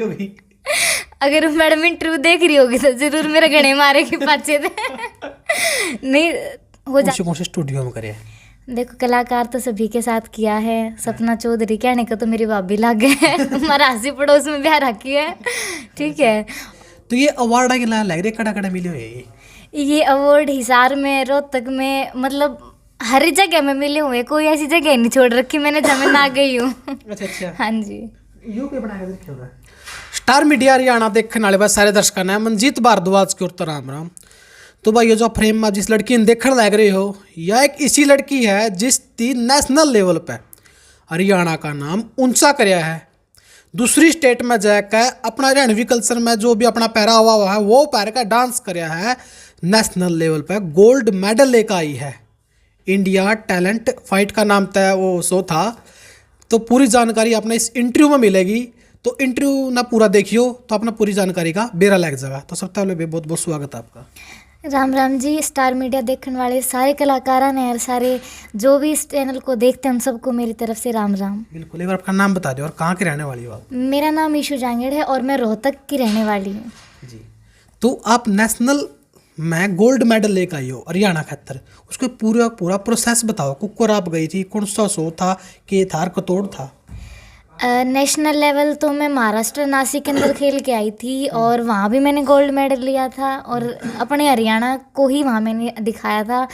भी अगर madam interview देख रही होगी तो जरूर मेरे गणे मारे के पाचे थे। नहीं हो जा। कौन से स्टूडियो में करे? देखो कलाकार तो सभी के साथ किया है। सपना चौधरी कहने का तो मेरी भाभी लग गए। हमारा आसी पड़ोस में ब्याह रखी है। ठीक है। तो ये अवार्ड के लायक लग रहे कड़ा कड़ा मिले हुए ये अवार्ड हिसार में, रोहतक में, मतलब हर जगह में मिले हुए। कोई ऐसी जगह नहीं छोड़ रखी मैंने जहाँ मैं ना गई हूँ। अच्छा हाँ जी। स्टार मीडिया हरियाणा देखने वाले बस सारे दर्शकों ने मनजीत भारद्वाज की ओर तो राम राम। तो भाई ये जो फ्रेम में जिस लड़की ने देखने लग रही हो, यह एक इसी लड़की है जिसने नेशनल लेवल पे हरियाणा का नाम ऊंचा कराया है। दूसरी स्टेट में जाकर अपना हरियाणवी कल्चर में जो भी अपना पहरा हुआ है वो पैर का डांस कराया है। नेशनल लेवल पे गोल्ड मेडल लेकर आई है। इंडिया टैलेंट फाइट का नाम तय वो शो था। तो पूरी जानकारी अपने इस इंटरव्यू में मिलेगी। तो इंटरव्यू ना पूरा देखियो तो अपना पूरी जानकारी का बेरा लग जाएगा। तो सबसे पहले बहुत बहुत स्वागत है आपका। राम राम जी। स्टार मीडिया देखने वाले सारे कलाकारों ने और सारे जो भी इस चैनल को देखते हैं उन सबको मेरी तरफ से राम राम। बिल्कुल। एक बार आपका नाम बता दो और कहाँ के रहने वाली हो आप? मेरा नाम ईशू जांगड़ है और मैं रोहतक की रहने वाली हूँ। जी। तो आप नेशनल में गोल्ड मेडल लेकर आई हो हरियाणा खातर, उसको पूरा प्रोसेस बताओ। कुकर आप गई थी, कौन सा शो था, के थार कतोड़ था? नेशनल लेवल तो मैं महाराष्ट्र नासिक के अंदर खेल के आई थी और वहाँ भी मैंने गोल्ड मेडल लिया था और अपने हरियाणा को ही वहाँ मैंने दिखाया था।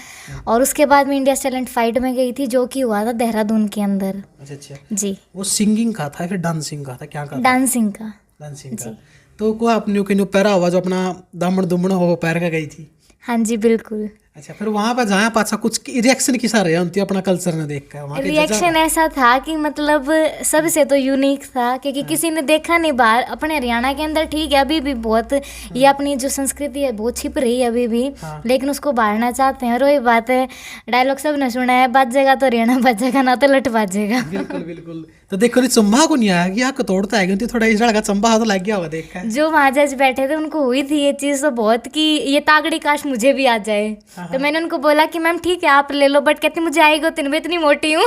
और उसके बाद मैं इंडिया टैलेंट फाइट में गई थी जो कि हुआ था देहरादून के अंदर। अच्छा जी। वो सिंगिंग का था फिर डांसिंग का था, क्या का था? डांसिंग का। डांसिंग का। तो को आपने कहीं पैरा हुआ जो अपना दामन दुमन हो पैर का गई थी? हाँ जी बिल्कुल। अच्छा, फिर वहाँ पर जहाँ पाछा कुछ रिएक्शन किसा रहा उनती अपना कल्चर ने देख कर? रिएक्शन ऐसा था कि मतलब सबसे तो यूनिक था क्योंकि किसी ने देखा नहीं बाहर। अपने हरियाणा के अंदर ठीक है अभी भी बहुत ये अपनी जो संस्कृति है बहुत छिप रही है अभी भी। लेकिन उसको बांटना चाहते हैं और वही बात है, डायलॉग सब ने सुना है, बाजेगा तो हरियाणा बाजेगा ना तो लट बाजेगा। बिल्कुल बिल्कुल। तो देखो चंबा को नहीं आया कि यहाँ कतोड़ता है क्योंकि थोड़ा इस का चंबा तो लग गया हुआ देख कर। जो वहाँ जज बैठे थे उनको हुई थी ये चीज़ तो बहुत कि ये तागड़ी काश मुझे भी आ जाए। तो मैंने उनको बोला कि मैम ठीक है आप ले लो, बट कहती मुझे आएगा तो मैं इतनी मोटी हूँ।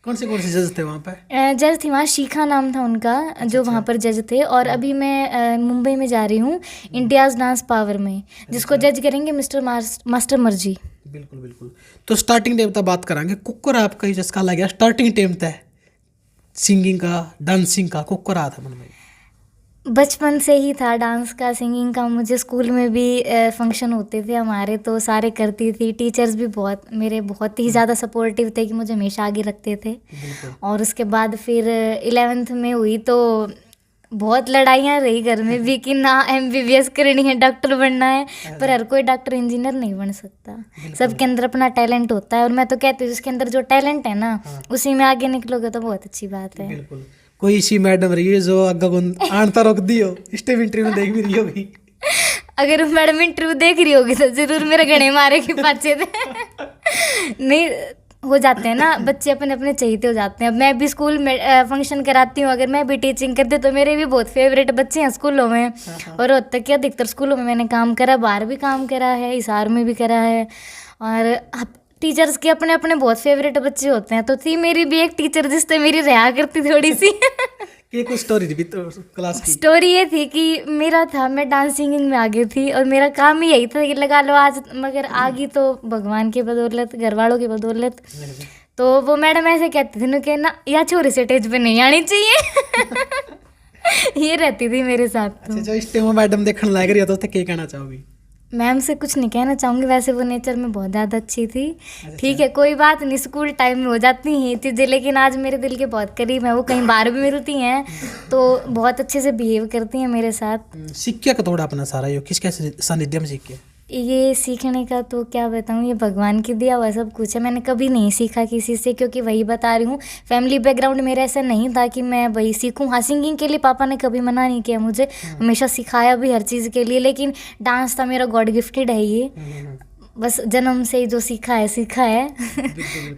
कौन से जज थे वहाँ पे? जज थी वहाँ, शिखा नाम था उनका जो वहाँ पर जज थे। और अभी मैं मुंबई में जा रही हूँ इंडियाज़ डांस पावर में, जिसको जज करेंगे मिस्टर मास्टर मर्जी। बिल्कुल बिल्कुल। तो स्टार्टिंग टाइम तक बात करांगे। कुकर आपका ही चस्का लग गया स्टार्टिंग टाइम तक सिंगिंग का डांसिंग का? कुकर रहा था मन में? बचपन से ही था डांस का सिंगिंग का। मुझे स्कूल में भी फंक्शन होते थे हमारे तो सारे करती थी। टीचर्स भी बहुत ही ज़्यादा सपोर्टिव थे कि मुझे हमेशा आगे रखते थे। और उसके बाद फिर 11th में हुई तो बहुत लड़ाइयाँ रही घर में भी कि ना MBBS करनी है, डॉक्टर बनना है। पर हर कोई डॉक्टर इंजीनियर नहीं बन सकता। सबके अंदर अपना टैलेंट होता है और मैं तो कहती हूँ जिसके अंदर जो टैलेंट है ना उसी में आगे निकलोगे तो बहुत अच्छी बात है। बिल्कुल। कोई इसी मैडम रही है जो अग्गा आनता रोक दी हो, स्टेप इंटरव्यू देख भी रही होगी? अगर मैडम इंटरव्यू देख रही होगी तो जरूर मेरे गणे मारे के पाचे थे। नहीं हो जाते हैं ना बच्चे अपने अपने चाहिए हो जाते हैं। मैं भी स्कूल में फंक्शन कराती हूँ, अगर मैं भी टीचिंग करती हूँ तो मेरे भी बहुत फेवरेट बच्चे हैं स्कूलों में। और रोहतक के अधिकतर स्कूलों में मैंने काम करा, बाहर भी काम करा है, हिसार में भी करा है। और टीचर्स के अपने अपने बहुत फेवरेट बच्चे होते हैं। तो थी मेरी भी एक टीचर जिससे मेरी रहा करती थोड़ी सी। ये कुछ स्टोरी थी तो क्लास की? स्टोरी ये थी कि मेरा था, मैं डांस सिंगिंग में आगे थी और मेरा काम ही यही था कि लगा लो आज, मगर आगी तो भगवान की बदौलत, घर वालों की बदौलत। तो वो मैडम ऐसे कहती थी कि ना या छोरी से स्टेज पे नहीं आनी चाहिए। ये रहती थी मेरे साथ। तो अच्छा, जो स्टेज में मैडम देखने लग रही हो तो क्या कहना चाहोगी? मैम से कुछ नहीं कहना चाहूँगी, वैसे वो नेचर में बहुत ज़्यादा अच्छी थी। ठीक है कोई बात नहीं, स्कूल टाइम में हो जाती हैं चीज़ें, लेकिन आज मेरे दिल के बहुत करीब है। वो कहीं बाहर भी मिलती हैं तो बहुत अच्छे से बिहेव करती हैं मेरे साथ। सीख क्या थोड़ा अपना सारा ये किसके सानिध्य में सीख के? ये सीखने का तो क्या बताऊँ, ये भगवान की दिया हुआ सब कुछ है। मैंने कभी नहीं सीखा किसी से, क्योंकि वही बता रही हूँ फैमिली बैकग्राउंड मेरा ऐसा नहीं था कि मैं वही सीखूँ। हाँ सिंगिंग के लिए पापा ने कभी मना नहीं किया मुझे, हमेशा सिखाया भी हर चीज़ के लिए। लेकिन डांस था मेरा गॉड गिफ्टेड है ये, बस जन्म से ही जो सीखा है।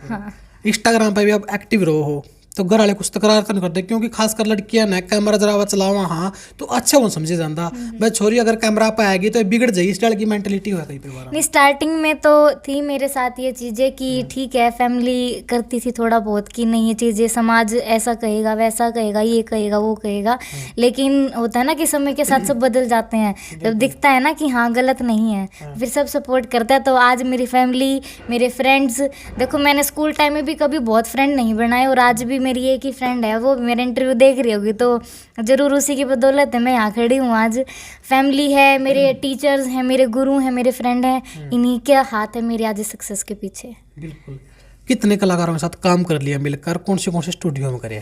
हाँ। इंस्टाग्राम पे भी आप एक्टिव रहो हो, तो घर वाले कुछ तकरार तो नहीं करते, क्योंकि खासकर लड़कियां ना कैमरा जरा चलावा हाँ तो अच्छा वो समझे जाता। भाई छोरी अगर कैमरा पे आएगी तो बिगड़ जाएगी, इस तरह की मेंटेलिटी हुआ कई परिवार में। नहीं, स्टार्टिंग में तो थी मेरे साथ ये चीज़ें कि ठीक है, फैमिली करती थी थोड़ा बहुत कि नहीं ये चीज़ें समाज ऐसा कहेगा वैसा कहेगा ये कहेगा वो कहेगा, लेकिन होता है ना कि समय के साथ सब बदल जाते हैं। जब दिखता है ना कि हाँ गलत नहीं है फिर सब सपोर्ट करता है। तो आज मेरी फैमिली, मेरे फ्रेंड्स, देखो मैंने स्कूल टाइम में भी कभी बहुत फ्रेंड नहीं बनाए और आज भी मेरी एक ही फ्रेंड है, वो मेरा इंटरव्यू देख रही होगी तो ज़रूर उसी की बदौलत है मैं यहाँ खड़ी हूँ आज। फैमिली है, मेरे टीचर्स हैं, मेरे गुरु हैं, मेरे फ्रेंड हैं, इन्हीं के हाथ है मेरी आज सक्सेस के पीछे। बिल्कुल। कितने कलाकारों के साथ काम कर लिया मिलकर, कौन से स्टूडियो में करे?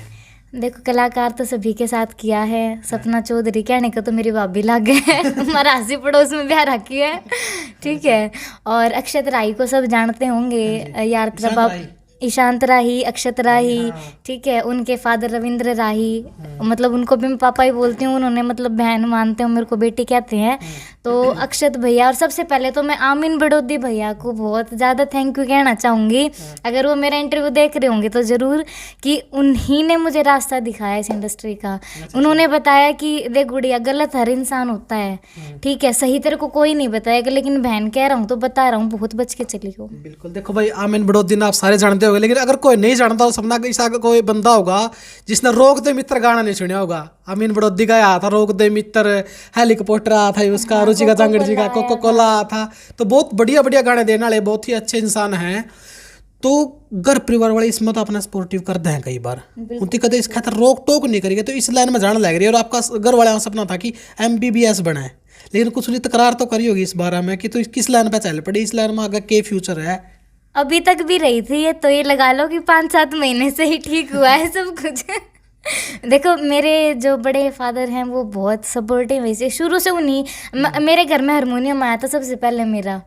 देखो कलाकार तो सभी के साथ किया है। सपना चौधरी कहने को तो मेरी भाभी लग गए हमारा आसी पड़ोस में ब्याह रखी है, ठीक है। और अक्षत राही को सब जानते होंगे, यात्रा बाप, ईशांत राही, अक्षत राही, ठीक है। उनके फादर रविंद्र राही, मतलब उनको भी मैं पापा ही बोलती हूँ, उन्होंने मतलब बहन मानते हैं, मेरे को बेटी कहते हैं। तो अक्षत भैया, और सबसे पहले तो मैं आमीन बड़ौदी भैया को बहुत ज़्यादा थैंक यू कहना चाहूँगी, अगर वो मेरा इंटरव्यू देख रहे होंगे तो ज़रूर, कि उन्हीं ने मुझे रास्ता दिखाया इस इंडस्ट्री का। उन्होंने बताया कि देख गुड़िया, गलत हर इंसान होता है, ठीक है, सही तेरे को कोई नहीं बताएगा, लेकिन बहन कह रहा हूँ तो बता रहा हूँ, बहुत बच के चली हो। बिल्कुल। देखो भाई, आमीन बड़ौदी ना आप सारे जानते होंगे, लेकिन अगर कोई नहीं जानता तो सपना ऐसा कोई बंदा होगा जिसने रोक दे मित्र गाना नहीं सुना होगा। आमीन बड़ौदी का आया था रोक दे मित्र, हेलीकॉप्टर आया था उसका, रुचिका जांगड़ जी का कोको कोला आया था। तो बहुत बढ़िया बढ़िया गाने देने वाले बहुत ही अच्छे इंसान हैं। तो घर परिवार वाले इसमें तो अपना सपोर्टिव करते हैं कई बार, उनकी कदे इस खातर रोक टोक नहीं करेंगे, तो इस लाइन में जाने लग रही है। और आपका घर वाले का सपना था कि MBBS बना है, लेकिन कुछ नहीं तकरार तो करी होगी इस बारे में कि तो किस लाइन पे चल पड़ी, इस लाइन में आगे के फ्यूचर है? अभी तक भी रही थी ये, तो ये लगा लो कि 5-7 महीने से ही ठीक हुआ है सब कुछ देखो मेरे जो बड़े फादर हैं वो बहुत सपोर्टिव है, से शुरू से उन्हीं मेरे घर में हारमोनियम आया था सबसे पहले मेरा,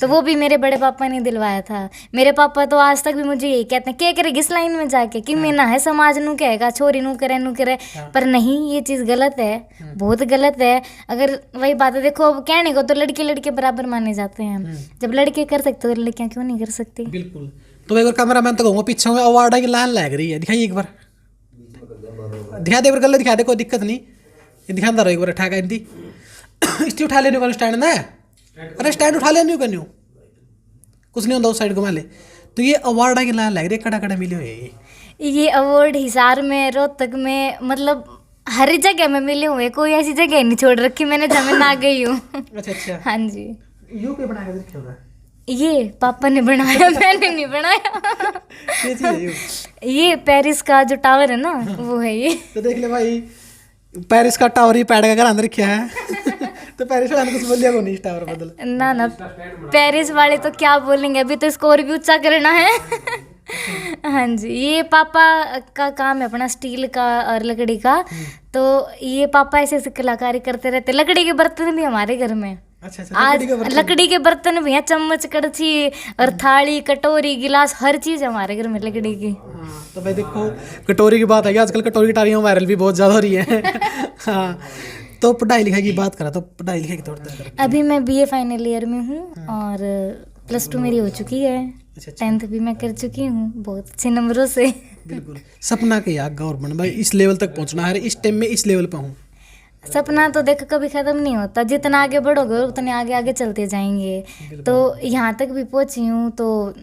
तो वो भी मेरे बड़े पापा ने दिलवाया था। मेरे पापा तो आज तक भी मुझे यही कहते हैं, क्या करेगी इस लाइन में जाके, कि मैं ना है समाज नू कहेगा छोरी नू करे, पर नहीं, ये चीज़ गलत है, बहुत गलत है। अगर वही बात है, देखो कहने को तो लड़के बराबर माने जाते हैं, जब लड़के कर सकते तो लड़कियां क्यों नहीं कर सकती। बिल्कुल। तो एक बार कैमरा मैन तो कहूँगा पीछे में अवार्ड की लाइन लग रही है, दिखाइए एक बार, दिखा दे, गले दिखा दे, कोई दिक्कत नहीं, ये दिखाता रहो एक बार, ठा हिंदी इसलिए उठा लेने का स्टैंड ना, अरे स्टैंड उठा लेने का नहीं, कुछ नहीं होता उस साइड घुमा ले। तो ये अवार्ड की लाइन लग रही है, कड़ा कड़ा मिले हुए ये अवार्ड हिसार में, रोहतक में, मतलब हर जगह में मिले हुए, कोई ऐसी जगह नहीं छोड़ रखी मैंने जहाँ मैं ना गई हूँ अच्छा हाँ जी। यू के बनाया देखिए होगा, ये पापा ने बनाया मैंने नहीं बनाया ये चीज़ है ये पेरिस का जो टावर है ना वो है ये। तो देख ले भाई, पेरिस का टावर ही पैड का घर अंदर रखा है तो पेरिस वाले कुछ बोलिए को नहीं इस टावर बदल ना पेरिस वाले तो क्या बोलेंगे, अभी तो इसको और भी ऊंचा करना है हाँ जी, ये पापा का काम है अपना स्टील का और लकड़ी का, तो ये पापा ऐसे ऐसे कलाकारी करते रहते। लकड़ी के बर्तन भी हमारे घर में, अच्छा, आज लकड़ी के बर्तन भी हैं, चम्मच कड़छी और थाली कटोरी गिलास हर चीज़ हमारे घर में लकड़ी की। हाँ, तो भाई देखो कटोरी की बात है, आजकल कटोरी टारियाँ वायरल भी बहुत ज़्यादा हो रही है हाँ, तो पढ़ाई लिखाई की बात करा तो पढ़ाई लिखाई की तौर पर अभी मैं BA फाइनल ईयर में हूँ और +2 मेरी हो चुकी है, 10th भी मैं कर चुकी हूँ बहुत अच्छे नंबरों से। बिल्कुल। सपना के याद गवर्नमेंट भाई इस लेवल तक पहुँचना है, इस टाइम में इस लेवल पर हूँ। सपना तो देखो कभी ख़त्म नहीं होता, जितना आगे बढ़ोगे उतने आगे आगे चलते जाएंगे। तो यहाँ तक भी पहुँची हूँ तो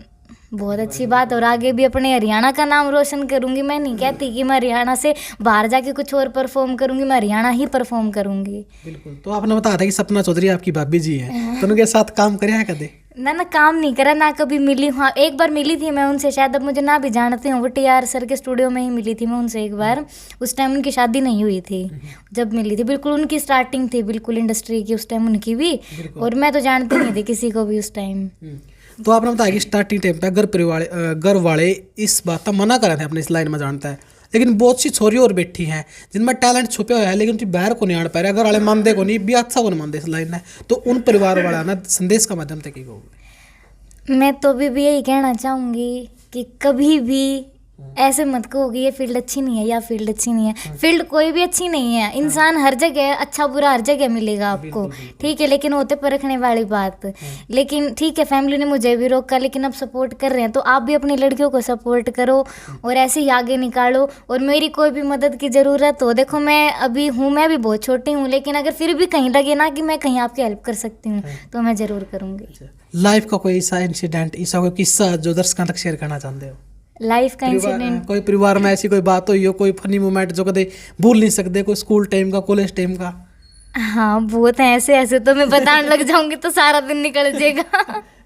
बहुत अच्छी बात, और आगे भी अपने हरियाणा का नाम रोशन करूँगी। मैं नहीं कहती कि मैं हरियाणा से बाहर जाके कुछ और परफॉर्म करूँगी, मैं हरियाणा ही परफॉर्म करूँगी। बिल्कुल। तो आपने बताया था कि सपना चौधरी आपकी भाभी जी है, तो उनके साथ काम करे हैं कदे? ना काम नहीं करा, ना कभी मिली। हाँ एक बार मिली थी मैं उनसे, शायद अब मुझे ना भी जानते हो, वो TR सर के स्टूडियो में ही मिली थी मैं उनसे एक बार। उस टाइम उनकी शादी नहीं हुई थी जब मिली थी, बिल्कुल उनकी स्टार्टिंग थी बिल्कुल इंडस्ट्री की उस टाइम उनकी भी, और मैं तो जानती नहीं थी किसी को भी उस टाइम। तो आपने बताया कि स्टार्टिंग टाइम पे घर वाले इस बात का मना कर रहे थे अपने इस लाइन में जानता है, लेकिन बहुत सी छोरी और बैठी हैं जिनमें टैलेंट छुपे हुए हैं, लेकिन उनकी बाहर को नहीं आने पा रहे, घर वाले मानते को नहीं भी, अच्छा को नहीं मानते इस लाइन में। तो उन परिवार वाला ना संदेश का माध्यम तक ही होगा। मैं तो भी यही कहना चाहूँगी कि कभी भी ऐसे मत कहो कि ये फील्ड अच्छी नहीं है या फील्ड अच्छी नहीं है। फील्ड कोई भी अच्छी नहीं है, इंसान हर जगह अच्छा बुरा हर जगह मिलेगा आपको, ठीक है, लेकिन होते परखने वाली बात। लेकिन ठीक है, फैमिली ने मुझे भी रोका, लेकिन अब सपोर्ट कर रहे हैं, तो आप भी अपनी लड़कियों को सपोर्ट करो और ऐसे ही आगे निकालो। और मेरी कोई भी मदद की ज़रूरत हो, देखो मैं अभी हूँ, मैं भी बहुत छोटी हूँ, लेकिन अगर फिर भी कहीं लगे ना कि मैं कहीं आपकी हेल्प कर सकती हूँ तो मैं ज़रूर करूँगी। लाइफ का कोई ऐसा इंसिडेंट, ऐसा कोई किस्सा जो दर्शकों तक शेयर करना चाहते हो? लाइफ का इंसिडेंट, कोई परिवार में ऐसी कोई बात हुई हो, कोई फनी मोमेंट जो कभी भूल नहीं सकते, कोई स्कूल टाइम का, कॉलेज टाइम का? हाँ बहुत है ऐसे, ऐसे तो मैं बताने लग जाऊंगी तो सारा दिन निकल जाएगा।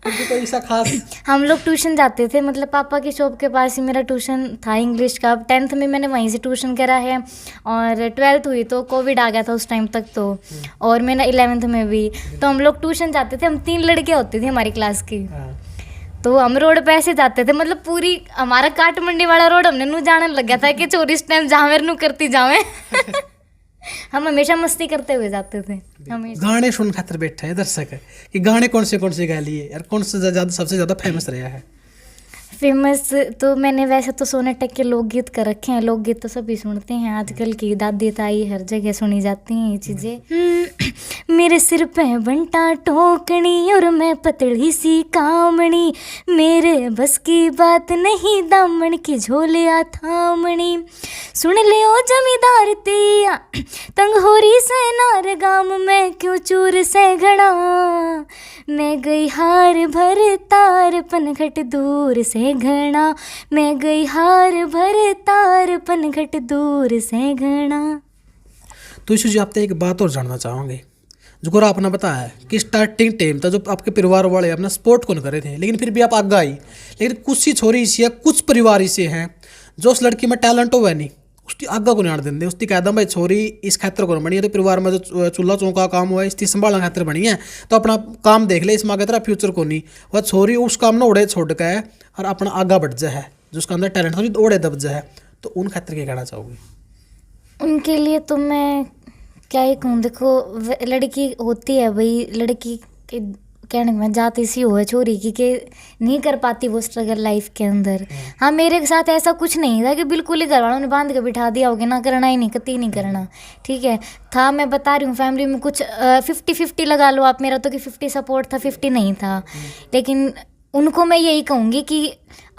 कोई ऐसा खास? हम लोग ट्यूशन जाते थे, मतलब पापा की शॉप के पास ही मेरा ट्यूशन था इंग्लिश का। 10th में मैंने वहीं से ट्यूशन करा है और 12th हुई तो कोविड आ गया था उस टाइम तक तो, और मैंने 11th में भी। तो हम लोग ट्यूशन जाते थे, हम 3 लड़के होते थे हमारी क्लास की। तो हम रोड पे ऐसे जाते थे, मतलब पूरी हमारा काट मंडी वाला रोड हमने नू जाने लग गया था कि चोरी इस टाइम जहाँ मेरे नू करती जावे। हम हमेशा मस्ती करते हुए जाते थे हमेशा। गाने सुन खातर बैठे हैं दर्शक कि गाने कौन से गा लिए यार, कौन सा ज्यादा सबसे ज्यादा फेमस रहा है? फेमस तो मैंने वैसे तो सोनाटक के लोकगीत कर रखे हैं। लोकगीत तो सभी सुनते हैं आजकल की, दादी ताई हर जगह सुनी जाती हैं ये चीज़ें। मेरे सिर पे बंटा टोकनी और मैं पतली सी कामणी, मेरे बस की बात नहीं दामन की झोलिया थामणी। सुन ले ओ जमींदार तिया तंग हो रही से नार गाम में क्यों चूर से घड़ा, मैं गई हार भर तार पनघट दूर से घना, मैं गई हार भर तार पनघट दूर से घना। तो इस आप एक बात और जानना चाहोगे, जो को आपने बताया है कि स्टार्टिंग टाइम था जो आपके परिवार वाले अपना सपोर्ट कौन करे थे, लेकिन फिर भी आप आगे आई। लेकिन कुछ सी छोरी इसी है, कुछ परिवार इसे हैं जो उस लड़की में टैलेंट हो वह नहीं, उसकी आगा को नहीं आने देंगे। उसकी कहता भाई छोरी इस खातर को बनी है, तो परिवार में जो चूल्हा चौका काम हुआ है इसकी संभालना खातर बनी है, तो अपना काम देख ले, इसमें आगे तेरा फ्यूचर को नहीं। वह छोरी उस काम ने ओढ़े छोड़ के है और अपना आगा बढ़ जाए है, जो उसका अंदर टैलेंट था ओढ़े दब जाए है, तो उन खातर क्या कहना चाहोगी? उनके लिए तो मैं क्या ही कहूँ, देखो लड़की होती है भाई, लड़की के कहने में जात इसी हो है छोरी की कि नहीं कर पाती वो स्ट्रगल लाइफ के अंदर। हाँ मेरे साथ ऐसा कुछ नहीं था कि बिल्कुल ही घर वालों ने बांध के बिठा दिया होगा ना करना ही नहीं, कतई नहीं करना, ठीक है। था, मैं बता रही हूँ, फैमिली में कुछ 50-50 लगा लो आप मेरा तो, कि 50 सपोर्ट था 50 नहीं था। लेकिन उनको मैं यही कहूँगी कि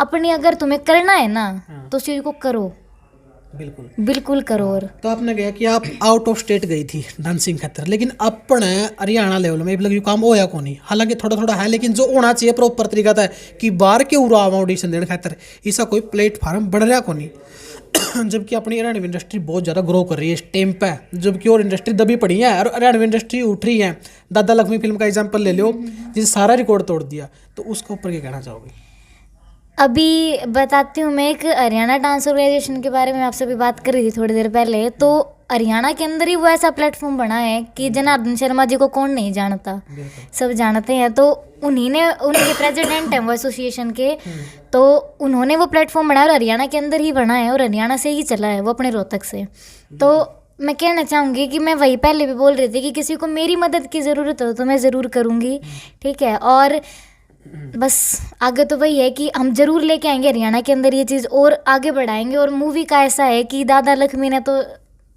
अपनी अगर तुम्हें करना है ना तो उस चीज़ को करो, बिल्कुल करो। और तो आपने कहा कि आप आउट ऑफ स्टेट गई थी डांसिंग खातर, लेकिन अपने हरियाणा लेवल में लगी काम होया को नहीं, हालांकि थोड़ा थोड़ा है, लेकिन जो होना चाहिए प्रॉपर तरीका था कि बाहर के उरा ऑडिशन देने खातर ऐसा कोई प्लेटफार्म बढ़ रहा को नहीं। जबकि अपनी हरियाणवी इंडस्ट्री बहुत ज़्यादा ग्रो कर रही है इस टाइम पे, जबकि और इंडस्ट्री दबी पड़ी है और हरियाणवी इंडस्ट्री उठ रही है। दादा लक्ष्मी फिल्म का एग्जाम्पल ले लो, जिसे सारा रिकॉर्ड तोड़ दिया, तो उसके ऊपर क्या कहना चाहोगे? अभी बताती हूँ मैं, एक हरियाणा डांस ऑर्गेनाइजेशन के बारे में आपसे भी बात कर रही थी थोड़ी देर पहले। तो हरियाणा के अंदर ही वो ऐसा प्लेटफॉर्म बना है कि जनार्दन शर्मा जी को कौन नहीं जानता, सब जानते हैं। तो उनके प्रेसिडेंट हैं वो एसोसिएशन के, तो उन्होंने वो प्लेटफॉर्म बनाया और हरियाणा के अंदर ही बना है और हरियाणा से ही चला है वो, अपने रोहतक से। तो मैं कहना चाहूँगी कि मैं वही पहले भी बोल रही थी कि किसी को मेरी मदद की ज़रूरत हो तो मैं ज़रूर करूँगी, ठीक है। और बस आगे तो वही है कि हम जरूर लेके आएंगे हरियाणा के अंदर ये चीज़ और आगे बढ़ाएंगे। और मूवी का ऐसा है कि दादा लक्ष्मी ने तो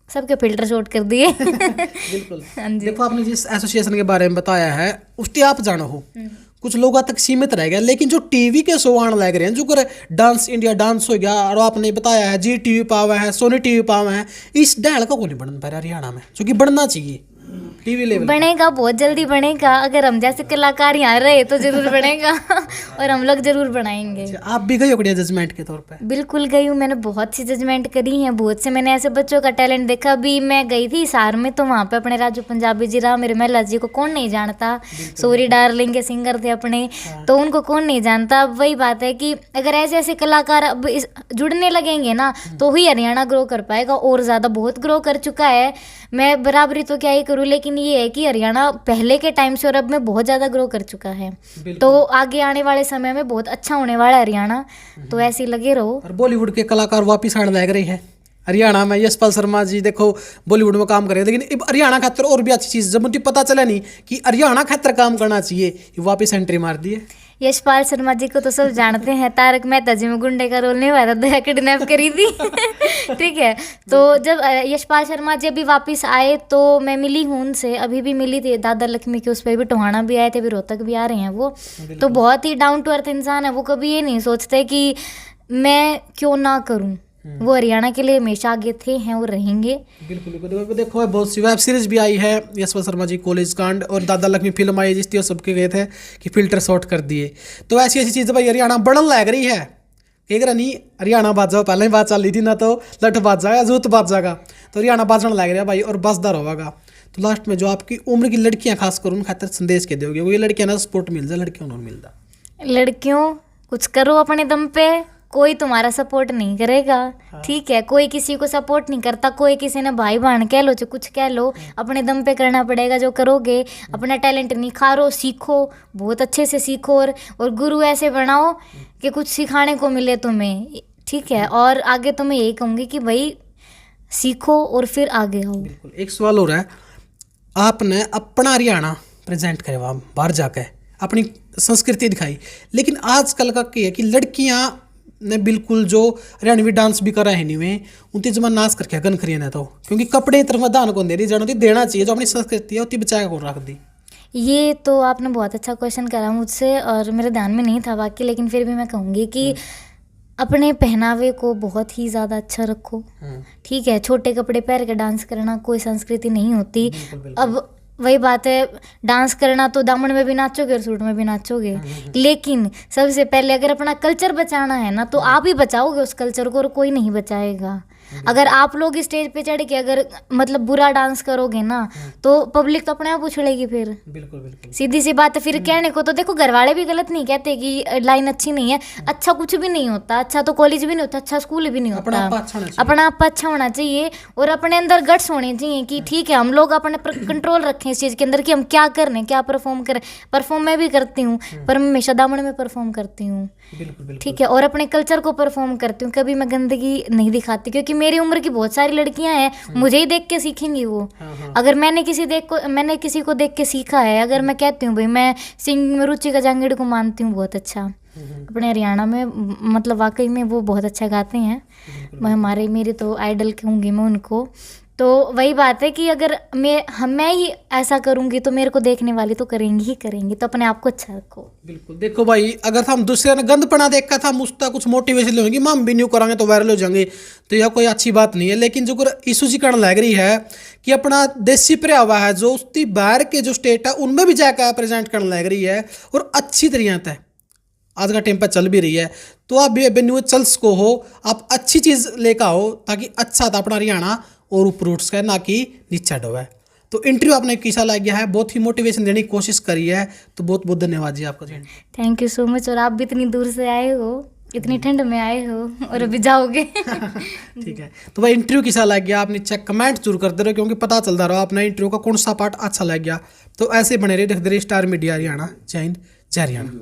सबके फिल्टर शॉट कर दिए। बिल्कुल। हाँ जी। देखो आपने जिस एसोसिएशन के बारे में बताया है उसके आप जानो हो, कुछ लोगों तक सीमित रह गया, लेकिन जो टीवी के शो आने लग रहे हैं, जो कर डांस इंडिया डांस हो गया, और आपने बताया है जी टीवी पावा है, सोनी टीवी पावा है, इस डैल का को नहीं बढ़ पा रहा हरियाणा में, जो कि बढ़ना चाहिए टीवी लेवल। बनेगा, बहुत जल्दी बनेगा, अगर हम जैसे कलाकार यहाँ रहे तो जरूर बनेगा। और हम लोग जरूर बनाएंगे। आप भी गई हो जजमेंट के तौर पे? बिल्कुल गई हूँ, मैंने बहुत सी जजमेंट करी हैं, बहुत से मैंने ऐसे बच्चों का टैलेंट देखा। अभी मैं गई थी हिसार में, तो वहाँ पे अपने राजू पंजाबी जी राव मेरे महिला जी को कौन नहीं जानता, सोरी डार्लिंग के सिंगर थे अपने, तो उनको कौन नहीं जानता। अब वही बात है कि अगर ऐसे ऐसे कलाकार अब जुड़ने लगेंगे ना तो ही हरियाणा ग्रो कर पाएगा, और ज़्यादा बहुत ग्रो कर चुका है। मैं बराबरी तो क्या ही करूँ, लेकिन ये है कि हरियाणा पहले के टाइम से और अब में बहुत ज़्यादा ग्रो कर चुका है, तो आगे आने वाले समय में बहुत अच्छा होने वाला है हरियाणा। तो ऐसे ही लगे रहो। और बॉलीवुड के कलाकार वापिस आने लग रही है हरियाणा में। यशपाल शर्मा जी देखो बॉलीवुड में काम कर रहे हैं, लेकिन अब हरियाणा खातर और भी अच्छी चीज़, जब मुझे पता चला नहीं कि हरियाणा खातर काम करना चाहिए, वापिस एंट्री मार दी है। यशपाल शर्मा जी को तो सब जानते हैं, तारक मेहता जी में गुंडे का रोल निभाया था, दया किडनैप करी थी। ठीक है, तो जब यशपाल शर्मा जी अभी वापस आए तो मैं मिली हूँ उनसे, अभी भी मिली थी दादा लक्ष्मी के उस पर भी, टोहाना भी आए थे, अभी रोहतक भी आ रहे हैं वो। तो बहुत ही डाउन टू अर्थ इंसान है वो, कभी ये नहीं सोचते कि मैं क्यों ना करूँ। वो हरियाणा के लिए हमेशा आगे थे, हैं और रहेंगे। बिल्कुल बिल्कुल। देखो बहुत सी वेब सीरीज भी आई है यशवंत शर्मा जी, कॉलेज कांड, और दादा लक्ष्मी फिल्म आई जिसकी वो सबके गए थे कि फिल्टर शॉट कर दिए। तो ऐसी ऐसी चीज़ भाई हरियाणा बढ़न लग रही है। एक नहीं हरियाणा बाज जाओ, पहले ही बात चल रही थी ना, तो लठ बाज जाएगा, जूत बाज जाएगा, तो हरियाणा बाजन लग रहा है भाई, और बसदार होगा। तो लास्ट में जो आपकी उम्र की लड़कियां खास कर उन खातर संदेश के दोगे, वो ये लड़कियां ना सपोर्ट मिल जाए, लड़कियों को मिलता। लड़कियों कुछ करो अपने दम पे, कोई तुम्हारा सपोर्ट नहीं करेगा। ठीक है, कोई किसी को सपोर्ट नहीं करता, कोई किसी ने भाई बहन कह लो, जो कुछ कह लो, अपने दम पे करना पड़ेगा। जो करोगे अपना टैलेंट निखारो, सीखो, बहुत अच्छे से सीखो, और गुरु ऐसे बनाओ कि कुछ सिखाने को मिले तुम्हें। ठीक है, और आगे तो मैं यही कहूँगी कि भाई सीखो और फिर आगे आओ। बिल्कुल। एक सवाल हो रहा है, आपने अपना हरियाणा प्रेजेंट करे वहाँ बाहर जाकर अपनी संस्कृति दिखाई, लेकिन आजकल का क्या है कि लड़कियाँ ने बिल्कुल जो हरियाणवी डांस भी करा है नहीं में उनती जमा नाच करके गन खरी ना, तो क्योंकि कपड़े तरफ दान को दे रही जन देना चाहिए, जो अपनी संस्कृति है उतनी बचा कर रख दी। ये तो आपने बहुत अच्छा क्वेश्चन करा मुझसे, और मेरे ध्यान में नहीं था बाकी, लेकिन फिर भी मैं कहूँगी कि अपने पहनावे को बहुत ही ज़्यादा अच्छा रखो। ठीक है, छोटे कपड़े पहन के डांस करना कोई संस्कृति नहीं होती। अब वही बात है, डांस करना तो दामन में भी नाचोगे और सूट में भी नाचोगे, लेकिन सबसे पहले अगर अपना कल्चर बचाना है ना, तो आप ही बचाओगे उस कल्चर को, और कोई नहीं बचाएगा। अगर आप लोग स्टेज पे चढ़ के अगर मतलब बुरा डांस करोगे ना, तो पब्लिक तो अपने आप उछलेगी फिर। बिल्कुल बिल्कुल, सीधी सी बात है। फिर कहने को तो देखो घर वाले भी गलत नहीं कहते कि लाइन अच्छी नहीं है, अच्छा कुछ भी नहीं होता, अच्छा तो कॉलेज भी नहीं होता, अच्छा स्कूल भी नहीं होता, अपना आप अच्छा होना चाहिए, और अपने अंदर गट्स होने चाहिए कि ठीक है हम लोग अपने कंट्रोल रखें इस चीज़ के अंदर कि हम क्या कर रहे हैं, क्या परफॉर्म करें। परफॉर्म मैं भी करती हूँ, पर मैं हमेशा दामन में परफॉर्म करती हूँ। ठीक है, और अपने कल्चर को परफॉर्म करती हूँ, कभी मैं गंदगी नहीं दिखाती, क्योंकि मेरी उम्र की बहुत सारी लड़कियां हैं, मुझे ही देख के सीखेंगी वो। अगर मैंने किसी को देख के सीखा है, अगर मैं कहती हूँ भाई मैं सिंगिंग में रुचि का जांगड़ को मानती हूँ बहुत अच्छा, अपने हरियाणा में मतलब वाकई में वो बहुत अच्छा गाते हैं, मैं मेरे तो आइडल कहूँगी मैं उनको। तो वही बात है कि अगर मैं ही ऐसा करूंगी तो मेरे को देखने वाले तो करेंगी ही करेंगी, तो अपने आप को अच्छा रखो। बिल्कुल। देखो भाई, अगर हम दूसरे ने गंदपना देखा था उसका कुछ मोटिवेशन लेंगे, हम भी न्यू करांगे तो वायरल हो जाएंगे, तो यह कोई अच्छी बात नहीं है। लेकिन जो इशू जी करने लग रही है कि अपना देसी प्रयावा है जो उसकी बाहर के जो स्टेट है उनमें भी जाकर प्रेजेंट करने लग रही है, और अच्छी तरीके से आज का टाइम पर चल भी रही है। तो आप भी न्यू चल्स को हो, आप अच्छी चीज़ लेकर आओ ताकि अच्छा था अपना हरियाणा और ऊपर उठ सके, ना कि नीचा डोबे। तो इंटरव्यू आपने कैसा लग गया है, बहुत ही मोटिवेशन देने की कोशिश करी है, तो बहुत बहुत धन्यवाद जी आपका। Thank you so much. और आप भी इतनी दूर से आए हो, इतनी ठंड में आए हो, और अभी जाओगे। ठीक है, तो भाई इंटरव्यू कैसा लग गया आप नीचे कमेंट जरूर करते रहो, क्योंकि पता चलता रहो अपना इंटरव्यू का कौन सा पार्ट अच्छा लग गया। तो ऐसे बने रहे देखते रहिए स्टार मीडिया हरियाणा। जय हिंद, जय हरियाणा।